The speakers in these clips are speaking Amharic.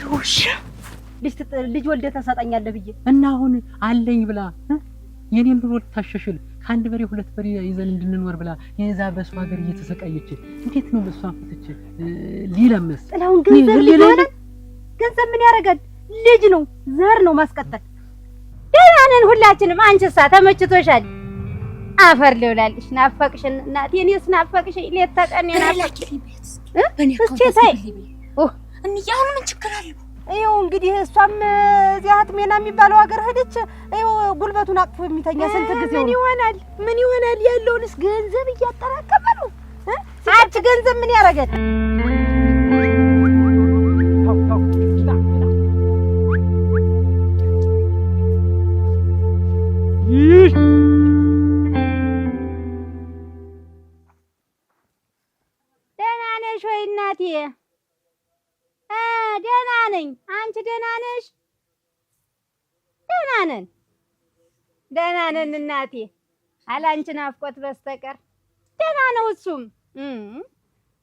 ውሽ ልጅ ወልደህ ተሰጠኛለህ ብዬ እና አሁን አለኝ ብላ የኔን ኑሮ ልታሻሽል ከአንድ በሬ ሁለት በሬ ይዘን እንድንኖር ብላ የዛ በሷ ሀገር እየተሰቃየች እንዴት ነው በሷ ፍትች ሊለምስ ጥላውን ገንዘብ ምን ያደርጋል? ልጅ ነው ዘር ነው ማስቀጠል። ደህና ነን ሁላችንም። አንቺሳ ተመችቶሻል? አፈር ልብላልሽ። ናፈቅሽን እናቴ። እኔስ ናፈቅሽኝ ሌት ተቀን ናፈቅሽ። እስኪ ታይ እንያው ምን ችግር አለው? ይኸው እንግዲህ እሷም እዚያ ሀትሜና የሚባለው ሀገር ሄደች። ይኸው ጉልበቱን አቅፎ የሚተኛ ስንት ጊዜው ምን ይሆናል? ያለውንስ ገንዘብ እያጠራቀመ ነው። አንቺ ገንዘብ ምን ያደርጋል? ደህና ነሽ ወይ እናቴ? ደህና ነኝ። አንቺ ደህና ነሽ? ደህና ነን እናቴ፣ አላንቺ ናፍቆት በስተቀር ደህና ነው። እሱም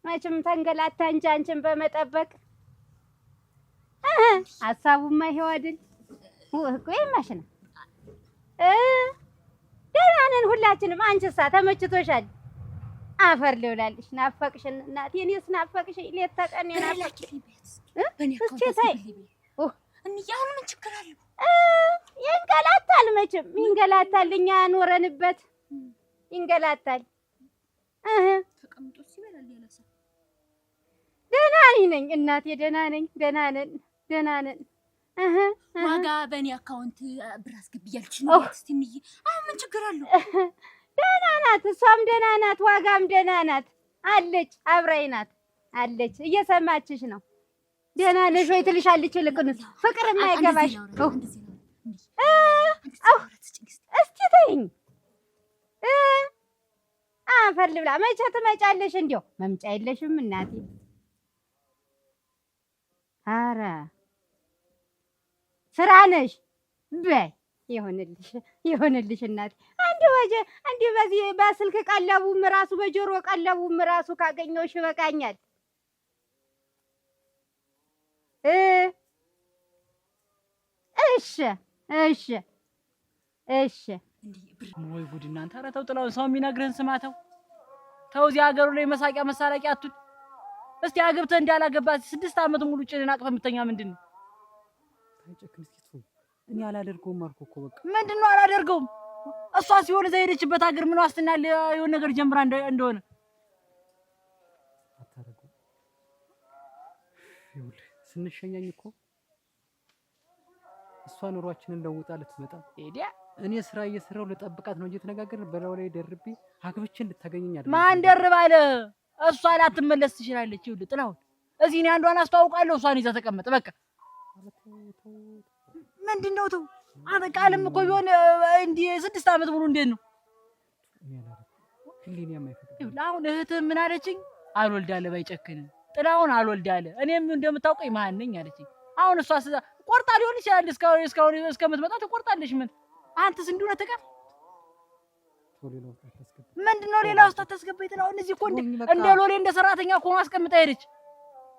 መቼም ተንገላታ እንጂ አንቺን በመጠበቅ ሀሳቡማ ይሄው አይደል? ወይ ማሽና ደህና ነን ሁላችንም። አንቺሳ ተመችቶሻል? አፈር ልብላልሽ። ናፈቅሽን እናቴ። እኔስ ናፈቅሽኝ ሌት ተቀን ናፈቅሽ። እስኪ ታይ እንያው ምን ችግር አለው? ይንገላታል፣ መቼም ይንገላታል። እኛ ኖረንበት ይንገላታል። ተቀምጦ ሲበላል ያለሰ ደህና ነኝ እናቴ፣ ደህና ነን። ዋጋ በእኔ አካውንት ብር አስገብያለች ነው እስቲምዬ። አሁን ምን ችግር አለው? ደህና ናት፣ እሷም ደህና ናት፣ ዋጋም ደህና ናት አለች። አብራይ ናት አለች። እየሰማችሽ ነው። ደህና ነሽ ወይ ትልሻለች። ልቅንስ ፍቅር የማይገባሽ እስቲ ተይኝ። አፈር ልብላ። መቼ ትመጫለሽ? እንዲያው መምጫ የለሽም እናቴ። ኧረ ስራ ነሽ በይ። ይሁንልሽ እናቴ። አንድ በዚህ በስልክ ቀለቡም ራሱ በጆሮ ቀለቡም ራሱ ካገኘሁሽ ይበቃኛል። እሺ ወይ ጉድ እናንተ! ኧረ ተው ጥላውን፣ ሰው የሚነግርህን ስማተው። ተው እዚህ ሀገሩ ላይ መሳቂያ መሳለቂያ አቱን። እስቲ አግብተህ እንዳላገባት 6 ዓመት ሙሉ ጭንን አቅፈህ የምተኛ ምንድን ነው? እኔ አላደርገውም አልኩ እኮ። በቃ ምንድን ነው አላደርገውም? እሷ ሲሆን እዛ ሄደችበት ሀገር ምን ዋስትና የሆነ ነገር ጀምራ እንደሆነ አታረገው። ይኸውልህ ስንሸኛኝ እኮ እሷ ኑሯችንን ለውጣ ልትመጣ ሄዳ እኔ ስራ እየሰራው ልጠብቃት ነው እንጂ ተነጋገርን። በላው ላይ ደርቤ አግብቼ እንድታገኘኝ አይደል? ማን ደርባለ? እሷ ላትመለስ ትችላለች። ይኸውልህ ጥላሁን፣ እዚህ እኔ አንዷን አስተዋውቃለሁ፣ እሷን ይዛ ተቀመጥ በቃ። ምንድነው ተው አንተ ቃልም እኮ ቢሆን እንዴ 6 ዓመት ሙሉ እንዴት ነው? ህሊና የማይፈቅድ ይኸውልህ አሁን እህትህ ምን አለችኝ? አልወልዳለ ባይጨክን ጥላሁን አልወልዳለ። እኔም እንደምታውቀኝ መሀን ነኝ አለችኝ። አሁን እሷ ቆርጣ ሊሆን ይችላል እስካሁን እስከምትመጣ ትቆርጣለች። ምን አንተስ እንዲሁ ነው ተቀር ምንድነው ሌላ ውስጥ አታስገባኝ? ጥላሁን እዚህ እኮ እንደ ሎሌ እንደ ሰራተኛ እኮ አስቀምጣ ሄደች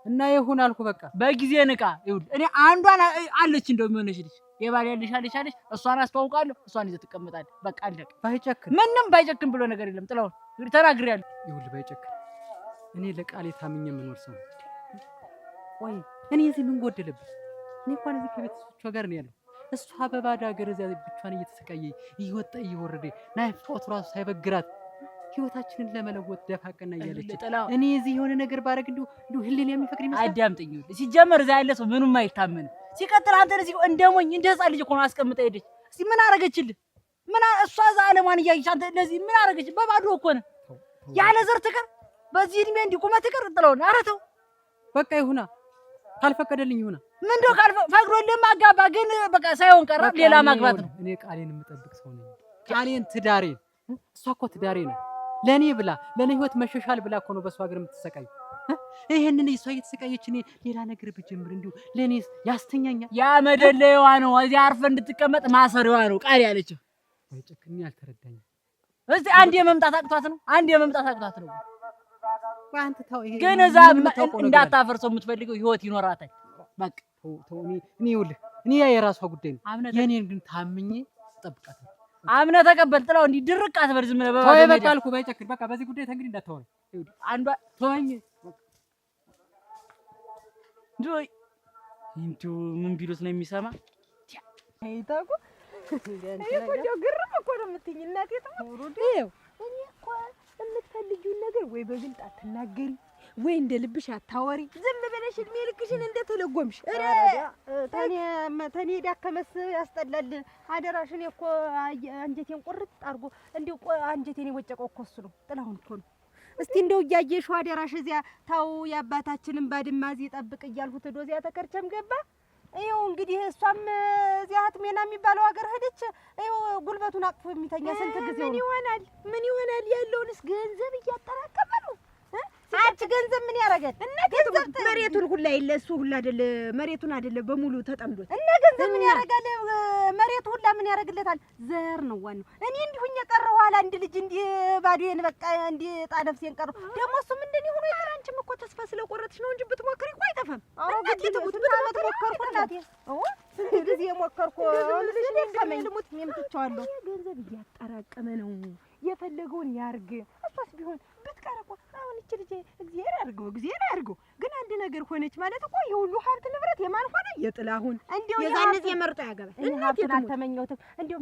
እና ይሁን አልኩ በቃ። በጊዜ ንቃ። ይኸውልህ እኔ አንዷን አለች እንደው የሚሆነሽ ልጅ የባል ያለሽ አለች፣ እሷን አስተዋውቃለሁ፣ እሷን ይዘህ ትቀመጣለህ በቃ አለቀ። ባይጨክን ምንም ባይጨክን ብሎ ነገር የለም ጥላሁን፣ እንግዲህ ተናግሬያለሁ። ይኸውልህ ባይጨክን እኔ ለቃሌ ታምኜ የምኖር ሰው ወይ እኔ እዚህ ምን ጎደለብኝ? እኔ እንኳን እዚህ ከቤተሰቦቿ ጋር ነው ያለው። እሷ በባዳ ሀገር እዚያ ብቻዋን እየተሰቃየ እየወጣ እየወረደ ናፍቆት ራሱ ሳይበግራት ህይወታችንን ለመለወጥ ደፋ ቀና እያለች እኔ እዚህ የሆነ ነገር ባረግ እንዲሁ ህሊና የሚፈቅድ ይመስላል። አዳምጠኝ። ሲጀመር እዛ ያለ ሰው ምንም አይታመንም። ሲቀጥል አንተ እዚህ እንደሞኝ እንደ ህፃን ልጅ እኮ ነው አስቀምጣ ሄደች። እስቲ ምን አረገችልህ? እሷ እዛ ዓለሟን እያየች አንተ ለዚህ ምን አረገች? በባዶ እኮ ነው ያለ ዘር ትቀር በዚህ እድሜ እንዲህ ቁመት ትቀር ጥላሁን። ኧረ ተው በቃ ይሁና፣ ካልፈቀደልኝ ይሁና። ምንድነው ፈቅዶልህ ማጋባ ግን በቃ ሳይሆን ቀረ ሌላ ማግባት ነው። እኔ ቃሌን የምጠብቅ ሰው ነኝ። ቃሌን ትዳሬን እሷ እኮ ትዳሬ ነው ለኔ ብላ ለኔ ህይወት መሸሻል ብላ እኮ ነው በሷ ሀገር የምትሰቃይ። ይሄንን እሷ እየተሰቃየች እኔ ሌላ ነገር ብጀምር እንዲሁ ለኔ ያስተኛኛል። ያ መደለያዋ ነው እዚህ አርፈ እንድትቀመጥ ማሰሪያዋ ነው ቃል ያለችው። አይጨክኝ አልተረዳኝም። እስቲ አንድ የመምጣት አቅቷት ነው አንተ ታው ይሄ ግን እዛ እንዳታፈርሰው የምትፈልገው ህይወት ይኖራታል። በቃ ተው እኔ ይኸውልህ እኔ የራሷ ጉዳይ ነው። የኔን ግን ታምኜ ጠብቃት። አምነህ ተቀበል። ጥላው እንዲህ ድርቅ አትበል። ዝም ብለህ ተወኝ በቃ አልኩህ። ባይጨክን በቃ በዚህ ጉዳይ እንግዲህ እንዳታወራኝ። አንዷ ተወኝ። እንዲሁ ምን ቢሉት ነው የሚሰማ? አይታቁ እኮ ግርም እኮ ነው የምትይኝ እናቴ። ተውሩድ ይኸው እኔ እኮ የምትፈልጊውን ነገር ወይ በግልጥ አትናገሪ ወይ እንደ ልብሽ አታወሪ። ዝም ብለሽ እድሜ ልክሽን እንደተለጎምሽ ተኔ ዳከመስ ያስጠላል። አደራሽን እኮ አንጀቴን ቁርጥ አድርጎ እንዲሁ አንጀቴን የወጨቀው እኮ እሱ ነው። ጥላሁን እኮ ነው። እስቲ እንደው እያየሽው አደራሽ እዚያ ታው የአባታችንን ባድማ እዚህ ጠብቅ እያልሁት ሄዶ እዚያ ተከርቸም ገባ። ይኸው እንግዲህ እሷም እዚያ ሀትሜና የሚባለው ሀገር ሄደች። ይኸው ጉልበቱን አቅፎ የሚተኛ ስንት ጊዜው ነው። ምን ይሆናል ያለውንስ ገንዘብ እያጠራቀመ ነው። አንቺ ገንዘብ ምን ያደርጋል? መሬቱን ሁላ የለ እሱ ሁላ አይደለ መሬቱን አይደለ በሙሉ ተጠምዶት እና ገንዘብ ምን ያደርጋል? መሬቱ ሁላ ምን ያደርግለታል? ዘር ነው ዋናው። እኔ እንዲሁኝ የቀረው ኋላ አንድ ልጅ እንዲህ ባዶዬን በቃ እንዲህ ጣደፍሴን ቀረው። ደግሞ እሱም እንደኔ ሆኖ ይቀር። አንቺም እኮ ተስፋ ስለቆረጥሽ ነው እንጂ ብትሞክሪ እኮ አይጠፋም። እናቴ ትሙት ብትሞክርኩ እናቴ ስንት ጊዜ ሞከርኩ። ልጅ ደከመኝ ልሙት እኔም ትቼዋለሁ። ገንዘብ እያጠራቀመ ነው የፈለገውን ያርግ። እሷስ ቢሆን ብትቀር እኮ አሁን እቺ ልጅ እግዚአብሔር ያርገው ግን አንድ ነገር ሆነች ማለት እኮ የሁሉ ሀብት ንብረት የማን ሆነ? የጥላሁን እንዴው የዛንስ የመርጦ ያገባል። እኔ ሀብት አልተመኘሁትም። እንዴው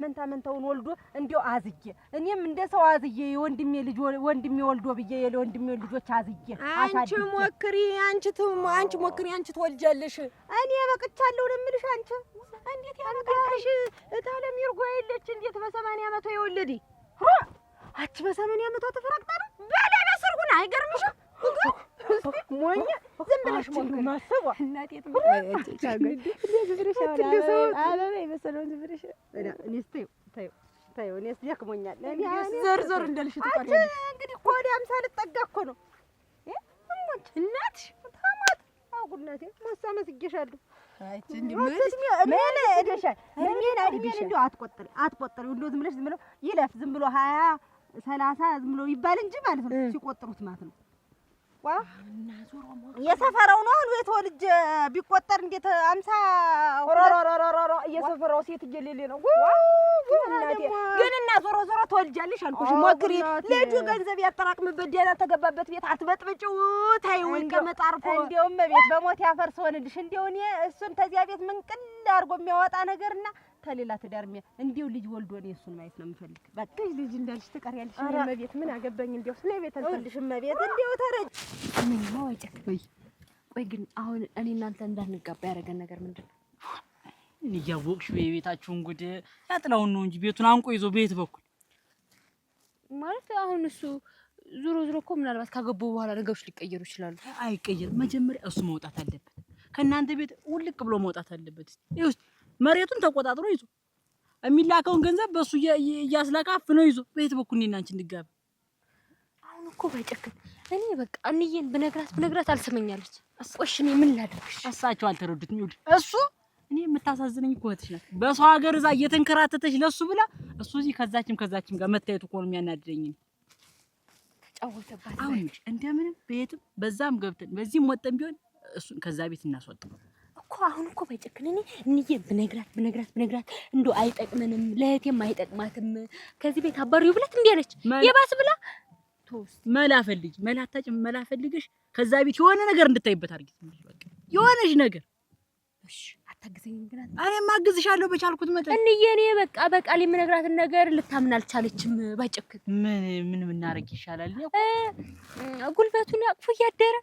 መንታመንታውን ወልዶ እንዴው አዝዬ እኔም እንደ ሰው አዝዬ የወንድሜ ልጅ ወንድሜ ወልዶ ብዬ የወንድሜ ልጆች አዝዬ አንቺ ሞክሪ አንቺ ትወልጃለሽ። እኔ በቅቻለሁ ነው የምልሽ። አንቺ እንዴት ያረጋሽ? እታለም ይርጎ የለች እንዴት በ80 ዓመቷ የወለደ አቺ በ80 ዓመቷ ተፈራቅጣ ነው በላይ በሰርጉን አይገርምሽም? ሞኝ ዝም ብለሽ ሞክሪ ማሰቧ እናቴ አበባ የመሰለውን ዝም ብለሽ እኔስ ተይው እኔስ ደክሞኛል። እኔ ዘርዘር እንዳልሽ ትቀሪያለሽ። እንግዲህ እኮ ወደ 50 ልጠጋ እኮ ነው እሞች እናትሽ ታማት አጉናቴ ማሳመስ ይገሻለሁ። አይ እንዴ ምን እደሻል እንደው አትቆጥሪ እንደው ዝም ብሎ ይለፍ ዝም ብሎ 20 30 ዝም ብሎ ይባል እንጂ ማለት ነው ሲቆጥሩት ማለት ነው። ዋ የሰፈራው ነው አሉ የተወልጅ ቢቆጠር እንዴት 50 ሮሮሮሮሮ የሰፈራው ሴት እየሌለ ነው እናቴ። ግን እና ዞሮ ተወልጃለሽ አልኩሽ ሞክሪ። ልጁ ገንዘብ ያጠራቅምበት ደህና ተገባበት ቤት አትበጥብጭው። ታይው ይቀመጥ አርፎ እንደውም ቤት በሞት ያፈርሰውንልሽ እንደው እኔ እሱን ተዚያ ቤት ምን ቅል አድርጎ የሚያወጣ ነገርና ተሌላ ትዳርሜ እንዴው ልጅ ወልዶ ነው እሱን ማየት ነው የምፈልግ። በቃ ልጅ እንዳልሽ ትቀሪያለሽ። እመቤት ምን አገባኝ እንደው ስለቤት አልፈልግሽ። እመቤት እንደው ተረጅ ምን ነው አይጨክኝ። ቆይ ግን አሁን እኔ እናንተ እንዳንጋባ ያደረገን ነገር ምንድነው? እኔ ያወቅሽ በቤታችሁን ጉድ ያጥላውን ነው እንጂ ቤቱን አንቆ ይዞ በየት በኩል ማለት አሁን እሱ ዙሮ እኮ ምናልባት ካገቡ በኋላ ነገሮች ሊቀየሩ ይችላሉ። አይቀየር። መጀመሪያ እሱ መውጣት አለበት ከእናንተ ቤት ውልቅ ብሎ መውጣት አለበት። ይኸው መሬቱን ተቆጣጥሮ ይዞ የሚላከውን ገንዘብ በሱ እያስላካፍ ነው ይዞ በየት በኩል እኔና አንቺ እንጋባ? አሁን እኮ ባይጨክን እኔ በቃ እንዬን ብነግራት አልሰማኛለች። ቆሽ እኔ ምን ላድርግሽ? እሳቸው አልተረዱትም። ይኸውልሽ እሱ እኔ የምታሳዝነኝ እኮ እህትሽ ናት። በሰው ሀገር እዛ እየተንከራተተች ለሱ ብላ እሱ እዚህ ከዛችም ጋር መታየቱ እኮ ነው የሚያናድደኝ። ተጫወተባት። አሁን እንደምንም በየትም በዛም ገብተን በዚህም ወጥተን ቢሆን እሱን ከዛ ቤት እናስወጣው እኮ። አሁን እኮ ባይጨክን እኔ እንዬን ብነግራት እንደው አይጠቅመንም፣ ለእህቴም አይጠቅማትም፣ ከዚህ ቤት አባሪው ብለት እንዴ አለች። የባስ ብላ መላ ፈልግሽ ከዛ ቤት የሆነ ነገር እንድታይበት አድርጊ። በቃ የሆነሽ ነገር እሺ። አታግዘኝም? ግን እኔም አግዝሻለሁ በቻልኩት መጠን። እንዬ እኔ በቃ በቃል የምነግራትን ነገር ልታምን አልቻለችም። ባይጨክን ምን እናደርግ ይሻላል? ጉልበቱን አቅፎ እያደረ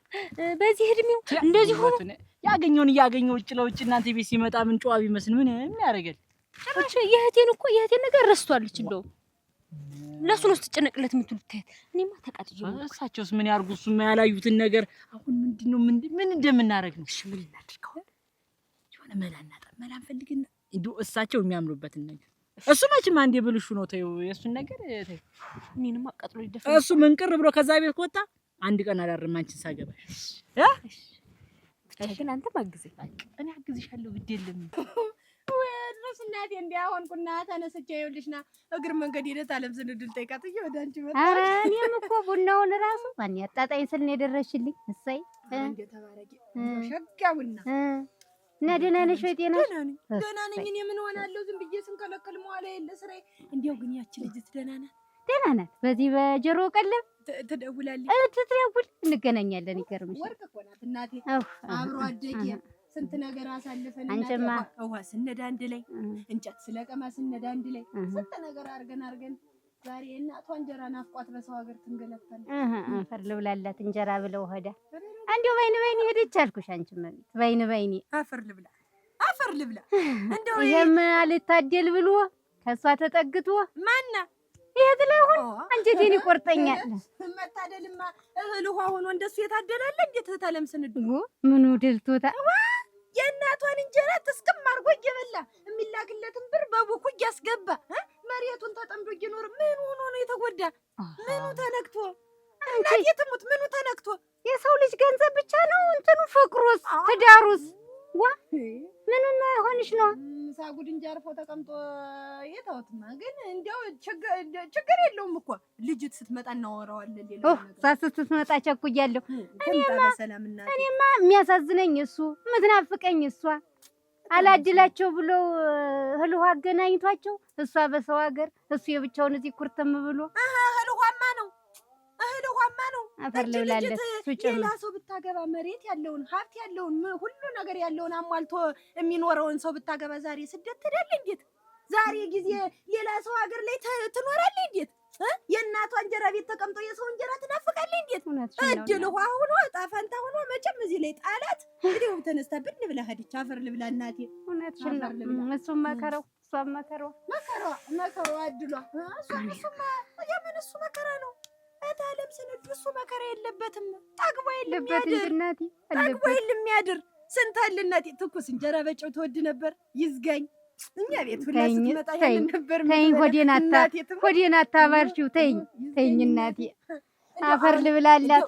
በዚህ እድሜው እንደዚህ ሆኖ ያገኘውን እያገኘው ውጭ ለውጭ እናንተ ቤት ሲመጣ ምን ጨዋ ቢመስል ምን ያደርጋል? ጭራሽ የእህቴን ነገር ረስቷለች። እንደው ለሱ ነው ስትጨነቅለት የምትሉት ታያት። እኔማ ተቃጥዬ ነው። እሳቸውስ ምን ያርጉ? እሱማ ያላዩትን ነገር አሁን ምንድነው ምን እንደምናደርግ ነው? እሺ ምን እናድርገው? የሆነ መላ እንፈልግና እንደው እሳቸው የሚያምኑበትን ነገር እሱ መቼም አንዴ ብልሹ ነው። ተይው የእሱን ነገር ተይው። እኔንም አቃጥሎ ይደፋ። እሱ መንቅር ብሎ ከዛ ቤት ከወጣ አንድ ቀን አላርም አንቺን ሳገባሽ ግን አንተ ማግዘኝ። እኔ አግዝሻለሁ ግድ የለም። ወይ እንግዲያውስ እናቴ እንዲያሆንኩና ተነስቼ ይኸውልሽና እግር መንገድ ሄደት አለም ስንድል ጠይቃት ወደ አንቺ መጣ። ኧረ እኔም እኮ ቡናውን እራሱ ማን ያጣጣኝ ስል ነው የደረስሽልኝ። እሰይ እንደ ተባረቂ ሸጋውና እና ደህና ነሽ ወይ? ጤናሽ? ደህና ነኝ። እኔ ምን ሆናለሁ? ዝም ብዬ ስንከለከል መዋላ የለ ስራዬ። እንዲያው ግን ያቺ ልጅት ደህና ናት? ደህና ናት። በዚህ በጆሮ ቀለብ ትደውላለች። ትደውል፣ እንገናኛለን። ይገርምሽ ወርቅ እኮ ናት እናቴ። አብሮ አደጌ ስንት ነገር አሳልፈን አንቺማ ውሃ ስነዳ አንድ ላይ እንጨት ስለቀማ ስነዳ አንድ ላይ ስንት ነገር አድርገን ዛሬ እናቷ እንጀራ ናፍቋት በሰው ሀገር ትንገለታለች። አፈር ልብላላት እንጀራ ብለው ሆዳ አንዴው ባይን ሄደች አልኩሽ። አንቺማ ባይን አፈር ልብላ እንደው ይሄም አልታደል ብሎ ከሷ ተጠግቶ ማና ይሄት ለሁን አንጀቴን ይቆርጠኛል። መታደልማ እህል ውሃ ሆኖ እንደሱ የታደላለ እንዴት ተለምስንዱ ምኑ ድልቶታ የእናቷን እንጀራ ትስክም አድርጎ እየበላ የሚላክለትን ብር በቡኩ እያስገባ መሬቱን ተጠምዶ እየኖር ምን ሆኖ ነው የተጎዳ? ምኑ ተነክቶ እናቴ ትሙት ምኑ ተነክቶ? የሰው ልጅ ገንዘብ ብቻ ነው እንትኑ ፍቅሩስ ትዳሩስ ዋ ምኑን አይሆንሽ ነው ሳጉድ እንጀራ አርፎ ተቀምጦ የታውትማ ግን እንዲያው ችግር የለውም እኮ ልጅት ስትመጣ እናወራዋለን። ሌላ ነገር ስትመጣ ቸኩያለሁ። እኔማ የሚያሳዝነኝ እሱ የምትናፍቀኝ እሷ አላድላቸው ብሎ እህል ውሃ አገናኝቷቸው እሷ በሰው ሀገር እሱ የብቻውን እዚህ ኩርትም ብሎ እህል ውሃማ ነው አፈር ልብላለት ሌላ ሰው ብታገባ መሬት ያለውን ሀብት ያለውን ሁሉ ነገር ያለውን አሟልቶ የሚኖረውን ሰው ብታገባ ዛሬ ስደት ትሄዳለህ? እንዴት ዛሬ ጊዜ ሌላ ሰው ሀገር ላይ ትኖራለህ? እንዴት የእናቷ እንጀራ ቤት ተቀምጦ የሰው እንጀራ ትናፍቃለህ? እንዴት እድል ውሃ ሆኖ ዕጣ ፈንታ ሆኖ መቼም እዚህ ላይ ጣላት እንግዲህ ተነስታ ብን ብላ ሄደች። አፈር ልብላ እናቴ። እውነትሽን ነው። እሱም መከራው እሷም መከራዋ እድሏ እሱማ የምን እሱ መከራ ነው። እታለም ስንዱ እሱ መከራ የለበትም። ጠግቦ የሚያድር ስንት አለ እናቴ። ትኩስ እንጀራ በጨው ትወድ ነበር። ይዝጋኝ እኛ ቤት ሁላ ስትመጣ ያለን ነበር። ተይኝ ሆዴን አታባርሺው። ተይኝ እናቴ አፈር ልብላላት።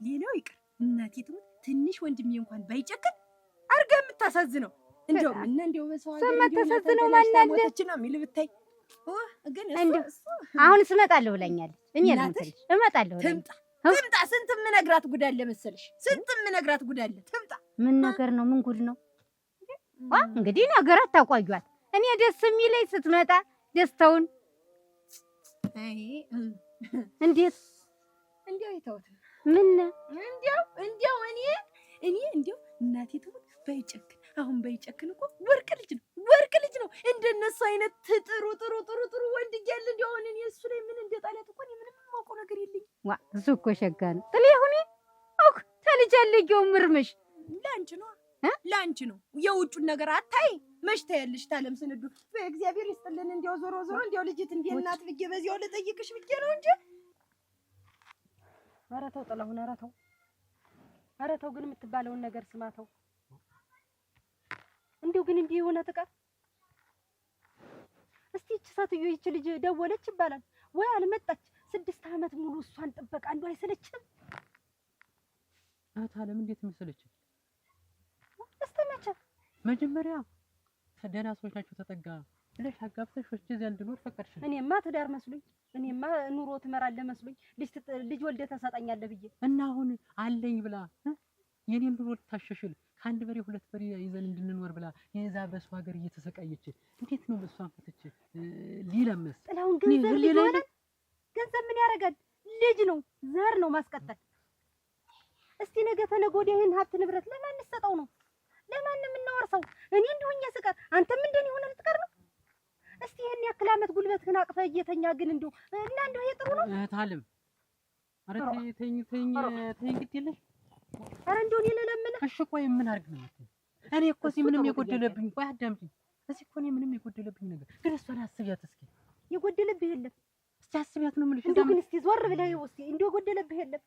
ሌላው ይቅር እናቴ ትሙት ትንሽ ወንድሜ እንኳን ባይጨክን አርጋ የምታሳዝነው እንደው በሰው የማታሳዝነው ማናለች ነው የሚል ብታይ ግን አሁን እመጣለሁ ብላኛለች። እኔ ለምትልሽ እመጣለሁ። ትምጣ። ስንት የምነግራት ጉድ አለ መሰለሽ። ትምጣ። ምን ነገር ነው? ምን ጉድ ነው? እንግዲህ ነገር አታቋዩት። እኔ ደስ የሚለኝ ስትመጣ ደስታውን እንዴት እንዲያው ይተውት ምን እንዲያው እኔ እናቴ ትሙት ባይጨክን እኮ ወርቅ ልጅ ነው። እንደነሱ አይነት ጥሩ ወንድ እያለ እንዲያው እኔ እሱ ላይ ምን እንደጣላት እኮ ምንም የማውቀው ነገር የለኝም። እሱ እኮ ሸጋ ነው። ጥሌ ሁኔ ተልጃለሁ ምርምሽ ለአንቺ ነው። የውጩን ነገር አታይ መሽታ ያለሽ ታለም ስንዱ በእግዚአብሔር ይስጥልን። እንዲያው ዞሮ እንዲያው ልጅት እንዴት ናት ብዬ በዚያው ልጠይቅሽ ብዬ ነው እንጂ። ኧረ ተው ጥላሁን፣ ኧረ ተው ግን የምትባለውን ነገር ስማተው። እንዲሁ ግን እንዲህ የሆነ ትቀር እስቲ እቺ ሳትዮ ይቺ ልጅ ደወለች ይባላል ወይ አልመጣች? 6 ዓመት ሙሉ እሷን ጥበቃ አንዱ አይሰለችም? አታለም እንዴት መሰለች? እስተመቸ መጀመሪያ ደህና ሰዎች ናቸው ተጠጋ ብለሽ አጋብተሽ ወስጄ እዚያ እንድኖር ፈቀድሽ። እኔማ ትዳር መስሎኝ፣ እኔማ ኑሮ ትመራለህ መስሎኝ ልጅ ወልደህ ተሰጠኛለህ ብዬ እና አሁን አለኝ ብላ የኔን ኑሮ ልታሸሽል ከአንድ በሬ 2 በሬ ይዘን እንድንኖር ብላ የዛ በሰው ሀገር እየተሰቃየች እንዴት ነው በሷን ፈትቼ ሊለምስ? ጥላሁን ገንዘብ ምን ያደርጋል? ልጅ ነው፣ ዘር ነው ማስቀጠል። እስቲ ነገ ተነገ ወዲያ ይሄን ሀብት ንብረት ለማን እንሰጠው ነው? ለማን የምናወርሰው? እኔ እንደሆኛ ስቀር አንተም እንደኔ ሆነ ልትቀር ነው? እስቲ ይሄን ያክል ዓመት ጉልበትህን አቅፈህ እየተኛ ግን እንደው እና እንደው ይሄ ጥሩ ነው? ታለም ኧረ ተኝ ግድ የለሽ። ኧረ እንደው እኔ ለለምን እሺ ቆይ ምን አድርግ ነው? እኔ እኮ እዚህ ምንም የጎደለብኝ ቆይ አዳምጪኝ። እዚህ እኮ እኔ ምንም የጎደለብኝ ነገር ግን እሷን አስቢያት እስኪ። የጎደለብህ የለም እስቲ አስቢያት ነው የምልሽ። እንደው ግን እስቲ ዞር ብለህ እስቲ እንደው የጎደለብህ የለም።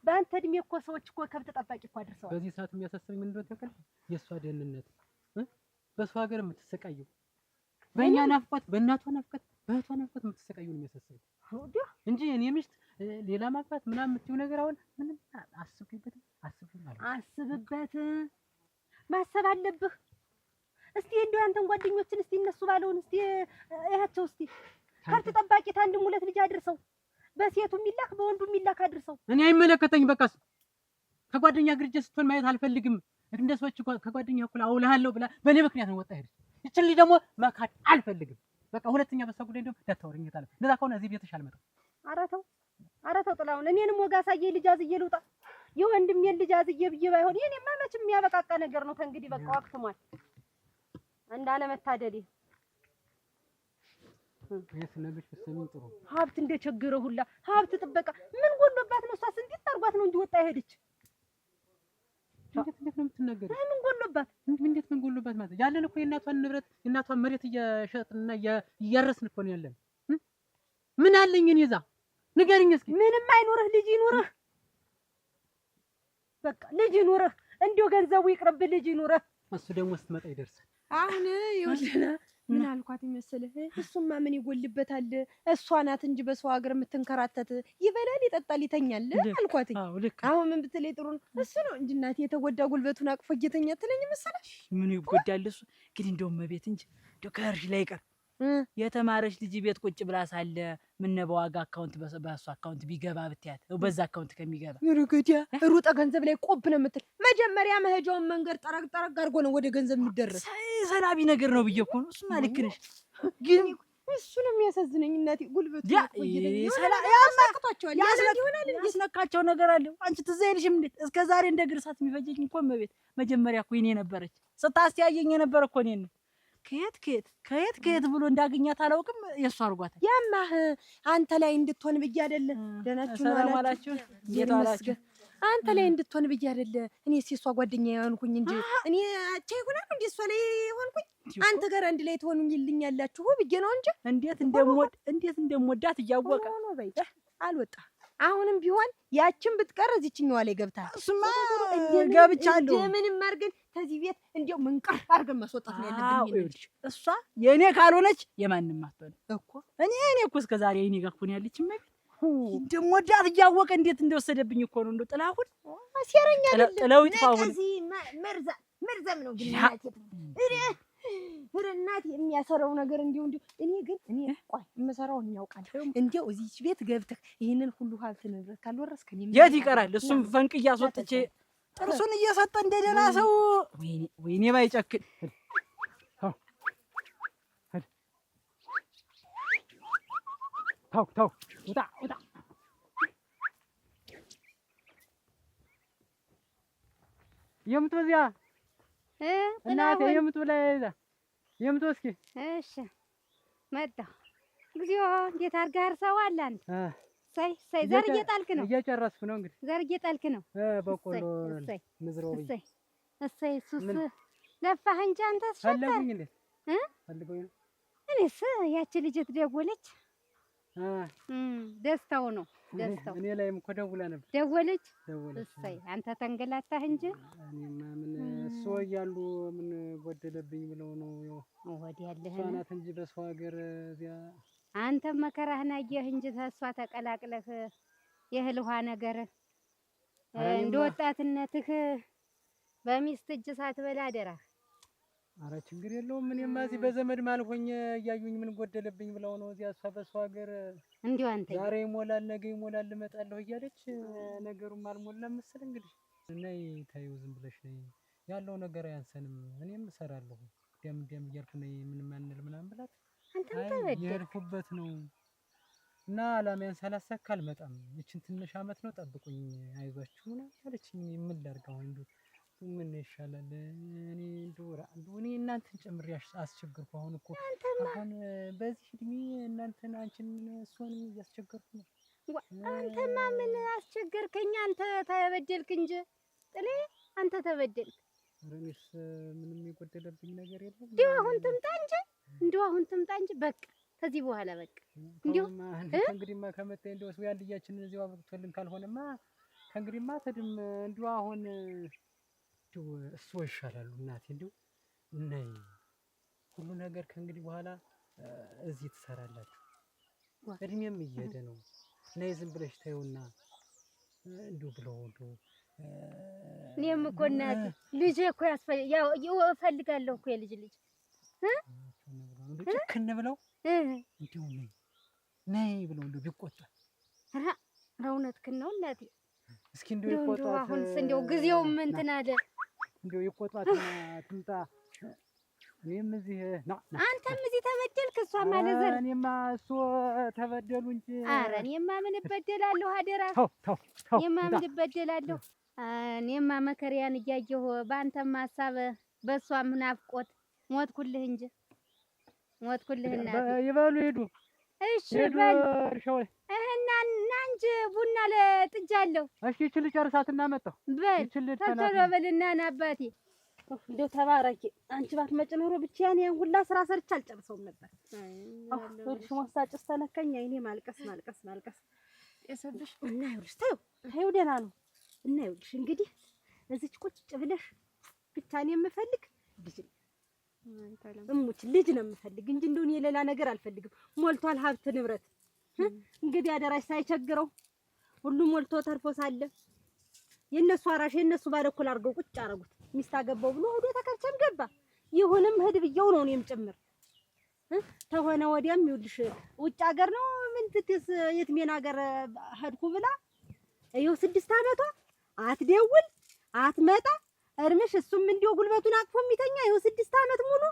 በአንተ እድሜ እኮ ሰዎች እኮ ከብት ጠባቂ እኮ አድርሰዋል። በዚህ ሰዓት የሚያሳስበኝ ምን እንደሆነ ታውቃለህ? የእሷ ደህንነት በሰው ሀገር የምትሰቃየው በእኛ ናፍቆት፣ በእናቷ ናፍቆት፣ በእህቷ ናፍቆት የምትሰቃየው ነው የሚያሳስበኝ እንጂ እኔ ሚስት ሌላ ማግባት ምናምን የምትይው ነገር አሁን ምንም አስብበት ማሰብ አለብህ። እስቲ እንደው አንተን ጓደኞችን እስቲ እነሱ ባለውን እስቲ እያቸው እስቲ ከብት ጠባቂ አንድም ሁለት ልጅ አድርሰው በሴቱ የሚላክ በወንዱ የሚላክ አድርሰው። እኔ አይመለከተኝ በቃስ ከጓደኛ ግርጀ ስትሆን ማየት አልፈልግም። እንደ ሰዎች ከጓደኛ እኩል አውልሃለሁ ብላ በእኔ ምክንያት ነው ወጣ ሄደች። ይችል ልጅ ደግሞ መካድ አልፈልግም። በቃ ሁለተኛ በሷ ጉዳይ ደግሞ እንዳታወሪኝ ታለ እንደዛ ከሆነ እዚህ ቤትሽ አልመጣም። ኧረ ተው ጥላሁን፣ እኔንም ወጋ ሳዬ ልጅ አዝዬ ልውጣ። የወንድሜን ልጅ አዝዬ ብዬ ባይሆን የኔማ መቼም የሚያበቃቃ ነገር ነው። ከእንግዲህ በቃ ወቅትሟል እንዳለመታደሌ። የስነግሽ በሰሚን ጥሩ ሀብት እንደቸገረ ሁላ ሀብት ጥበቃ ምን ጎሎባት ነው? እሷስ እንዴት አድርጓት ነው እንጂ ወጣ ሄደች? እንዴት ነው የምትናገረው? ምን ጎሎባት? እንዴት ምን ጎሎባት ማለት ያለን እኮ የእናቷን ንብረት የእናቷን መሬት እየሸጥንና እያረስን እኮ ነው ያለን። ምን አለኝ እኔ እዛ ንገሪኝ እስኪ። ምንም አይኖርህ፣ ልጅ ይኑርህ። በቃ ልጅ ይኑርህ፣ እንዲሁ ገንዘቡ ይቅርብ፣ ልጅ ይኑርህ። እሱ ደግሞ ስትመጣ ይደርሳል። አሁን ይኸውልህ ምን አልኳት ይመስልህ? እሱማ ምን ይጎልበታል? እሷ ናት እንጂ በሰው ሀገር የምትንከራተት ይበላል፣ ይጠጣል፣ ይተኛል አልኳት። አሁን ምን ብትለኝ ጥሩ ነው? እሱ ነው እንጂ እናቴ የተጎዳ ጉልበቱን አቅፎ እየተኛ ትለኝ መሰለሽ? ምን ይጎዳል እሱ ግን እንደው መቤት እንጂ እንደው ከእርሽ ላይ ቀር የተማረች ልጅ ቤት ቁጭ ብላ ሳለ ምን በዋጋ አካውንት በሱ አካውንት ቢገባ ብትያት በዛ አካውንት ከሚገባ ሩገዲያ ሩጣ ገንዘብ ላይ ቆብ ነው የምትል። መጀመሪያ መሄጃውን መንገድ ጠረግ አድርጎ ነው ወደ ገንዘብ የሚደረስ። ሰላቢ ነገር ነው ብዬ እኮ ነው። እሱማ ልክ ነሽ፣ ግን እሱ ነው የሚያሳዝነኝ እናቴ። ጉልበቱ ያስነካቸው ነገር አለ። አንቺ ትዝ አይልሽም እንዴ? እስከ ዛሬ እንደ ግርሳት የሚፈጀኝ እኮ መቤት መጀመሪያ እኮ እኔ ነበረች ስታስተያየኝ የነበረ እኮ እኔን ነው። ከየት ብሎ እንዳገኛት አላውቅም። የእሱ አድርጓታል። ያማህ አንተ ላይ እንድትሆን ብዬ አይደለ? ደህናችሁ ነው አላችሁ? እየተዋላችሁ አንተ ላይ እንድትሆን ብዬ አይደለ? እኔ እሷ ጓደኛ የሆንኩኝ እንጂ እኔ አቻ ይሆናል እንዴ? እሷ ላይ የሆንኩኝ አንተ ጋር አንድ ላይ ትሆኑልኝ ያላችሁ ብዬ ነው እንጂ እንዴት እንደምወዳት እያወቀ ነው። በይ አልወጣ አሁንም ቢሆን ያችን ብትቀር እዚችኛዋ ላይ ገብታል። እሱማ ገብቻለሁ። ምንም አድርገን ከዚህ ቤት እንደው መንቀር አድርገን ማስወጣት ነው ያለብን። እሷ የእኔ ካልሆነች የማንም አትሆን እኮ። እኔ እኮ እስከ ዛሬ የእኔ ጋር እኮ ነው ያለች። እንደምወዳት እያወቀ እንዴት እንደወሰደብኝ እኮ ነው። እንደው ጥላሁን አሲያረኛ አይደለም ጥለው ይጥፋውን ከዚህ መርዘም ነው ግን እናቴ የሚያሰራው ነገር እንዲሁ እኔ ግን ቆይ የምሰራውን ያውቃለሁ። እንዲያው እዚህ ቤት ገብተህ ይሄንን ሁሉ ሀብት ንብረት ካልወረስክ የት ይቀራል? እሱም ፈንቅ እያስወጥቼ ጥርሱን እየሰጠ እንደደህና ሰው ወይኔ ባይጨክን ተው ውጣ የምትበዚያ እናቴ የምትበላ የምትወስኪ እሺ መጣሁ። እግዚኦ እንዴት አድርገህ አርሰዋል አንተ። ሳይ ዘር እየጣልክ ነው? እየጨረስኩ ነው እንግዲህ። ዘር እየጣልክ ነው? በቆሎ ምዝረው እሰይ ሱስ ለፋህ እንጂ አንተ ፈለጉኝ እንዴ? ፈልገውኝ ነው። እኔስ ያቺ ልጅ ትደወለች ደስታው ነው ደስታው። እኔ ላይም እኮ ደውላ ነበር። ደወለች። እሰይ አንተ ተንገላታህ እንጂ እኔማ ምን እሱ እያሉ ምን ጎደለብኝ ብለው ነው ወዲህ ያለህ ናት እንጂ በሰው ሀገር እዚያ አንተ መከራህን አየህ እንጂ ተሷ ተቀላቅለህ የእህል ውሃ ነገር እንደ ወጣትነትህ በሚስት እጅ ሳትበላ አደራህ። ኧረ ችግር የለውም። እኔማ እዚህ በዘመድ ማልሆኝ እያዩኝ ምን ጎደለብኝ ብለው ነው እዚያ እሷ በሰው ሀገር እንዲሁ አንተ ዛሬ ይሞላል ነገ ይሞላል እመጣለሁ እያለች ነገሩም አልሞላም መሰል። እንግዲህ ነይ ታዪው ዝም ብለሽ ነይ፣ ያለው ነገር አያንሰንም። እኔም እሰራለሁ ደም እያልኩ ነይ ምንም አንል ምናምን ብላት የሄድኩበት ነው እና አላማዬን ሳላሳካ አልመጣም። ይችን ትንሽ አመት ነው ጠብቁኝ አይዟችሁ ምናምን አለችኝ። ምን ላድርግ አሁን እንደው ምን ይሻላል? እኔ እናንተን ጨምሬ አስቸገርኩ። አሁን እኮ አሁን በዚህ እድሜ እናንተን አንቺን እሷንም እያስቸገርኩ ነው። አንተማ ምን አስቸገርከኝ? አንተ ተበደልክ እንጂ ጥሌ አንተ ተበደልክ። እኔስ ምንም የጎደለብኝ ነገር የለም። እንዲሁ አሁን ትምጣ እንጂ በቃ ከዚህ በኋላ በቃ እንዲሁ ከእንግዲህማ ከመጣ እንደው ሰው ያንድያችንን እዚያው አብቅቶልን ካልሆነማ ከእንግዲህማ ተድም እንዲሁ አሁን እሱ ይሻላሉ እናቴ። እንዲሁ ነይ ሁሉ ነገር ከእንግዲህ በኋላ እዚህ ትሰራላችሁ። እድሜም እየሄደ ነው። ነይ ዝም ብለሽ ተይውና እንዲሁ ብለው እኔም እኮ እናቴ ልጄ እኮ እፈልጋለሁ እኮ የልጅ ልጅ ጭክን ብለው እንዲሁ ነይ ብለው እንደው ቢቆጣ እውነትህን ነው እናቴ። እስኪ እንደው ይቆጣት። አሁንስ እንደው ጊዜውም እንትን አለ። እንደው ይቆጣት ትምጣ። እኔም እዚህ አንተም እዚህ ተበደልክ፣ እሷ ማለት ዘር እኔማ እሱ ተበደሉ እንጂ። ኧረ እኔማ ምን እበደላለሁ? አደራ እኔማ ምን እበደላለሁ? እኔማ መከሪያን እያየሁ በአንተም ሀሳብ በእሷም ናፍቆት ሞትኩልህ እንጂ ሞትኩልህ እናቴ። ይበሉ ሂዱ። እሺ በል እና እንጂ ቡና ለጥጃለሁ። እሺ ይችል ጨርሳትና መጣሁ። በል ቶሎ በልና ና አባቴ። እንደው ተባረኪ። አንቺ ባትመጪ ኖሮ ብቻዬን ያን ሁላ ስራ ሰርቼ አልጨርሰውም ነበር። እሺ ሞሳጭስ ተነካኝ። አይኔ ማልቀስ የሰብሽ እና ይኸውልሽ ተይው ደህና ነው። እና ይኸውልሽ እንግዲህ እዚች ቁጭ ብለሽ ብቻ እኔ የምፈልግ ልጅ ነው የምፈልግ እንጂ እንደው እኔ ሌላ ነገር አልፈልግም። ሞልቷል ሀብት ንብረት። እንግዲህ አደራሽ ሳይቸግረው ሁሉም ሞልቶ ተርፎ ሳለ የነሱ አራሽ የነሱ ባለኩል አድርገው ቁጭ አደረጉት። ሚስት አገባው ብሎ ወደ ተከርቸም ገባ። ይሁንም ሂድ ብየው ነው እኔም ጭምር ተሆነ ወዲያም ይኸውልሽ ውጭ ሀገር ነው ምን ትትስ የትሜን ሀገር ሄድኩ ብላ ይኸው 6 አመቷ አትደውል አትመጣ እርምሽ እሱም እንዲው ጉልበቱን አቅፎ የሚተኛ ይኸው 6 አመት ሙሉ